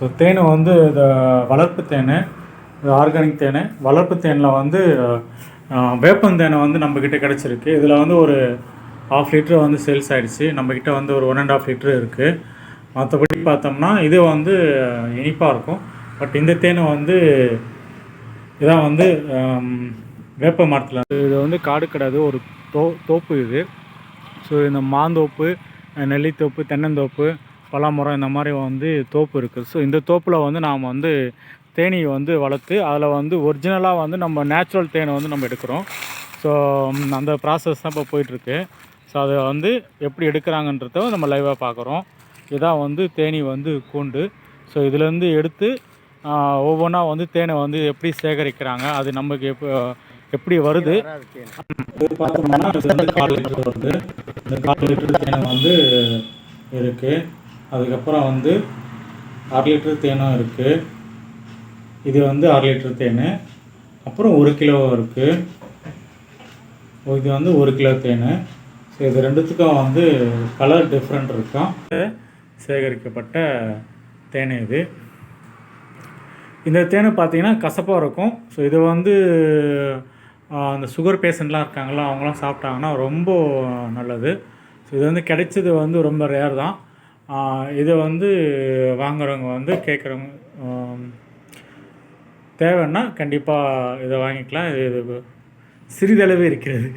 So தேன் வந்து இந்த வளர்ப்பு தேன், இது ஆர்கானிக் தேன். வளர்ப்பு தேனில் வந்து வேப்பந்தேனை வந்து நம்மக்கிட்ட கிடச்சிருக்கு. இதில் வந்து ஒரு 1/2 லிட்ரு வந்து சேல்ஸ் ஆகிடுச்சு. நம்மக்கிட்ட வந்து ஒரு 1 1/2 லிட்ரு இருக்குது. மற்றபடி பார்த்தோம்னா இது வந்து இனிப்பாக இருக்கும். பட் இந்த தேனை வந்து இதான் வந்து வேப்ப மரத்தில் இது வந்து காடு கிடையாது, ஒரு தோப்பு இது. ஸோ இந்த மாந்தோப்பு, நெல்லித்தோப்பு, தென்னந்தோப்பு, பலாமரம் இந்த மாதிரி வந்து தோப்பு இருக்குது. ஸோ இந்த தோப்பில் வந்து நாம் வந்து தேனீயை வந்து வளர்த்து அதில் வந்து ஒரிஜினலாக வந்து நம்ம நேச்சுரல் தேனை வந்து நம்ம எடுக்கிறோம். ஸோ அந்த ப்ராசஸ் தான் இப்போ போயிட்டுருக்கு. ஸோ அதை வந்து எப்படி எடுக்கிறாங்கன்றத நம்ம லைவாக பார்க்குறோம். இதான் வந்து தேனீ வந்து கூண்டு. ஸோ இதுலேருந்து எடுத்து ஒவ்வொன்றா வந்து தேனை வந்து எப்படி சேகரிக்கிறாங்க, அது நமக்கு எப்படி வருது. இது பார்த்தோம்னா இது வந்து 1/4 லிட்டர் வருது. இந்த 1/4 லிட்டர் தேனை வந்து இருக்குது. அதுக்கப்புறம் வந்து 1/2 லிட்டர் தேனும் இருக்குது. இது வந்து 1/2 லிட்டர் தேன். அப்புறம் 1 கிலோ இருக்குது. இது வந்து 1 கிலோ தேன். ஸோ இது ரெண்டுத்துக்கும் வந்து கலர் டிஃப்ரெண்ட் இருக்கும். சேகரிக்கப்பட்ட தேன் இது. இந்த தேனை பார்த்தீங்கன்னா கசப்பாக இருக்கும். ஸோ இது வந்து அந்த சுகர் பேஷண்ட்லாம் இருக்காங்களா, அவங்களாம் சாப்பிட்டாங்கன்னா ரொம்ப நல்லது. ஸோ இது வந்து கிடைச்சது வந்து ரொம்ப ரேர் தான். இதை வந்து வாங்குறவங்க வந்து கேட்குறவங்க தேவைன்னா கண்டிப்பாக இதை வாங்கிக்கலாம். இது சிறிதளவு இருக்கிறது.